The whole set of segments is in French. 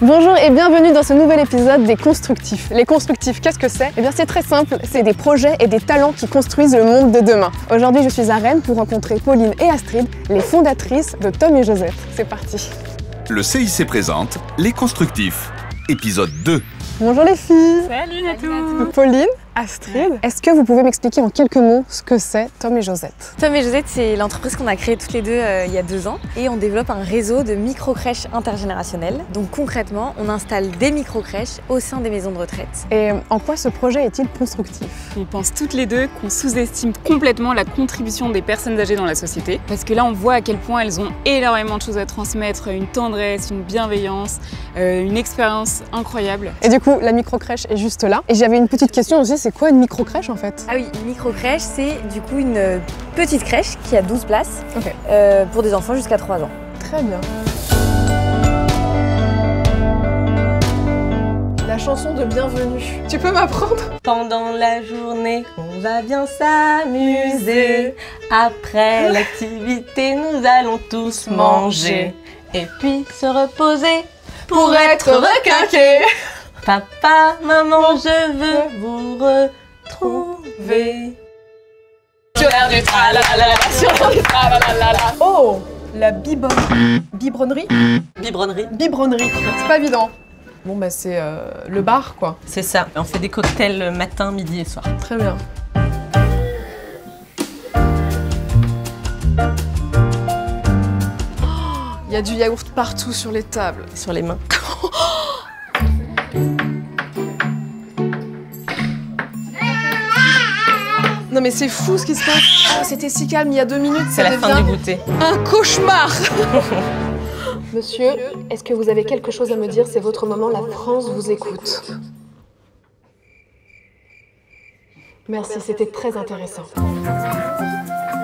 Bonjour et bienvenue dans ce nouvel épisode des Constructifs. Les Constructifs, qu'est-ce que c'est? Eh bien c'est très simple, c'est des projets et des talents qui construisent le monde de demain. Aujourd'hui je suis à Rennes pour rencontrer Pauline et Astrid, les fondatrices de Tom et Josette. C'est parti. Le CIC présente Les Constructifs, épisode 2. Bonjour les filles. Salut Natou. Pauline, Astrid, est-ce que vous pouvez m'expliquer en quelques mots ce que c'est Tom et Josette? Tom et Josette, c'est l'entreprise qu'on a créée toutes les deux il y a 2 ans et on développe un réseau de micro-crèches intergénérationnelles. Donc concrètement, on installe des micro-crèches au sein des maisons de retraite. Et en quoi ce projet est-il constructif? On pense toutes les deux qu'on sous-estime complètement la contribution des personnes âgées dans la société. Parce que là, on voit à quel point elles ont énormément de choses à transmettre, une tendresse, une bienveillance, une expérience incroyable. Et du coup, la micro-crèche est juste là. Et j'avais une petite question aussi, c'est quoi une micro-crèche en fait? Ah oui, une micro-crèche, c'est du coup une petite crèche qui a 12 places pour des enfants jusqu'à 3 ans. Très bien. La chanson de Bienvenue. Tu peux m'apprendre? Pendant la journée, on va bien s'amuser. Après l'activité, nous allons tous manger. Et puis se reposer pour être requinqués. Papa, maman, je veux vous retrouver. Sur l'air du tralalala, sur l'air du tralalala. Oh, la biberonnerie. Biberonnerie. Biberonnerie. C'est pas évident. Bon bah c'est le bar quoi. C'est ça, on fait des cocktails matin, midi et soir. Très bien. Il y a du yaourt partout sur les tables. Sur les mains. Non mais c'est fou ce qui se passe. Oh, c'était si calme il y a 2 minutes. C'est la fin du goûter. Un cauchemar. Monsieur, est-ce que vous avez quelque chose à me dire? C'est votre moment, la France vous écoute. Merci, c'était très intéressant.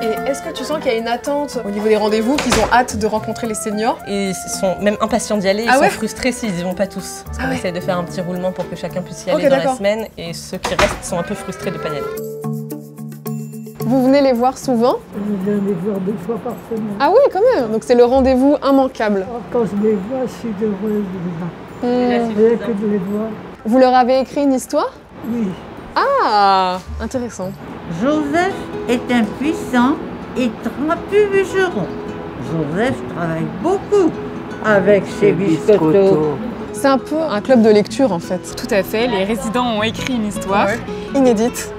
Et est-ce que tu sens qu'il y a une attente au niveau des rendez-vous, qu'ils ont hâte de rencontrer les seniors? Et ils sont même impatients d'y aller, ils sont frustrés s'ils n'y vont pas tous. Parce qu'on ouais. essaie de faire un petit roulement pour que chacun puisse y aller dans la semaine, et ceux qui restent sont un peu frustrés de ne pas y aller. Vous venez les voir souvent? Je viens les voir 2 fois par semaine. Ah oui, quand même. Donc c'est le rendez-vous immanquable. Quand je les vois, je suis heureuse de les voir. Rien que de les voir. Vous leur avez écrit une histoire? Oui. Ah, intéressant. Joseph est un puissant et trapu bûcheron. Joseph travaille beaucoup avec ses biscottos. C'est un peu un club de lecture en fait. Tout à fait, les résidents ont écrit une histoire Inédite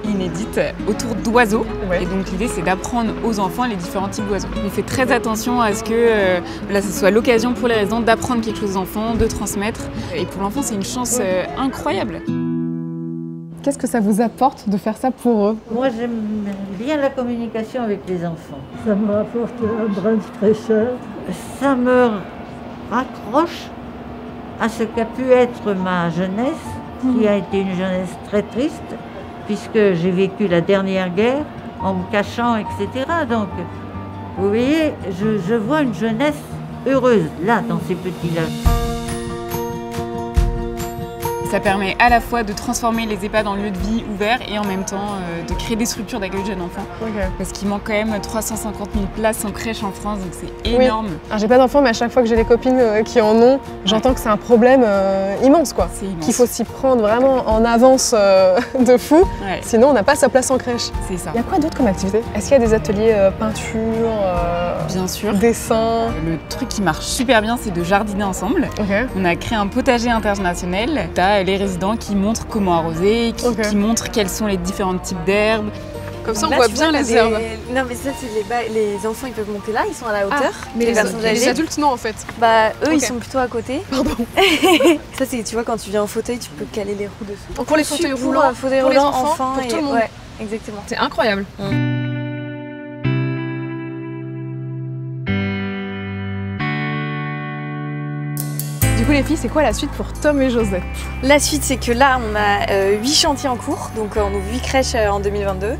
autour d'oiseaux. Ouais. Et donc l'idée c'est d'apprendre aux enfants les différents types d'oiseaux. On fait très attention à ce que ce soit l'occasion pour les résidents d'apprendre quelque chose aux enfants, de transmettre. Et pour l'enfant c'est une chance incroyable. Qu'est-ce que ça vous apporte de faire ça pour eux? Moi j'aime bien la communication avec les enfants. Ça me rapporte un brin de fraîcheur. Ça me raccroche à ce qu'a pu être ma jeunesse, qui a été une jeunesse très triste, puisque j'ai vécu la dernière guerre en me cachant, etc. Donc, vous voyez, je vois une jeunesse heureuse, là, dans ces petits lacs. Ça permet à la fois de transformer les EHPAD en lieu de vie ouvert et en même temps de créer des structures d'accueil de jeunes enfants. Parce qu'il manque quand même 350 000 places en crèche en France, donc c'est énorme. Oui. Alors j'ai pas d'enfants, mais à chaque fois que j'ai des copines qui en ont, j'entends que c'est un problème immense quoi. C'est immense. Qu'il faut s'y prendre vraiment en avance de fou, sinon on n'a pas sa place en crèche. C'est ça. Il y a quoi d'autre comme activité? Est-ce qu'il y a des ateliers peinture, bien sûr, dessin? Le truc qui marche super bien, c'est de jardiner ensemble. On a créé un potager intergénérationnel. Les résidents qui montrent comment arroser, qui montrent quels sont les différents types d'herbes. Comme ça, on voit bien les herbes. Non, mais ça, c'est les enfants, ils peuvent monter là, ils sont à la hauteur. Mais les personnes âgées, les adultes, non, en fait. Bah, eux, ils sont plutôt à côté. Pardon. Ça, c'est, tu vois, quand tu viens en fauteuil, tu peux caler les roues dessus. Pour les fauteuils roulants, pour les enfants, pour tout le monde. Ouais, exactement. C'est incroyable. Du coup les filles, c'est quoi la suite pour Tom et Josette? La suite, c'est que là, on a 8 chantiers en cours, donc on ouvre 8 crèches en 2022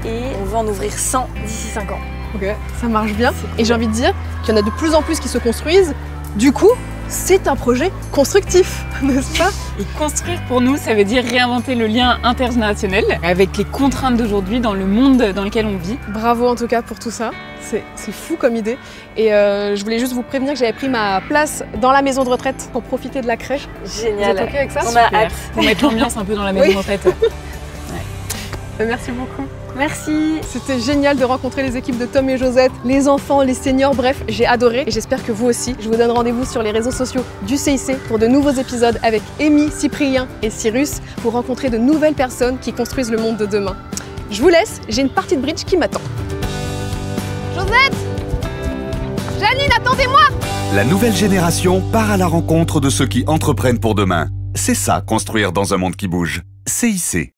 et on veut en ouvrir 100 d'ici 5 ans. Ok, ça marche bien. Et j'ai envie de dire qu'il y en a de plus en plus qui se construisent. Du coup, c'est un projet constructif, n'est-ce pas? Et construire pour nous, ça veut dire réinventer le lien intergénérationnel avec les contraintes d'aujourd'hui dans le monde dans lequel on vit. Bravo en tout cas pour tout ça, c'est fou comme idée. Et je voulais juste vous prévenir que j'avais pris ma place dans la maison de retraite pour profiter de la crèche. Génial. Vous êtes OK avec ça? On a hâte. Pour mettre l'ambiance un peu dans la maison en fait. Merci beaucoup. Merci. C'était génial de rencontrer les équipes de Tom et Josette, les enfants, les seniors, bref, j'ai adoré et j'espère que vous aussi. Je vous donne rendez-vous sur les réseaux sociaux du CIC pour de nouveaux épisodes avec Amy, Cyprien et Cyrus pour rencontrer de nouvelles personnes qui construisent le monde de demain. Je vous laisse, j'ai une partie de bridge qui m'attend. Josette! Janine, attendez-moi! La nouvelle génération part à la rencontre de ceux qui entreprennent pour demain. C'est ça, construire dans un monde qui bouge. CIC.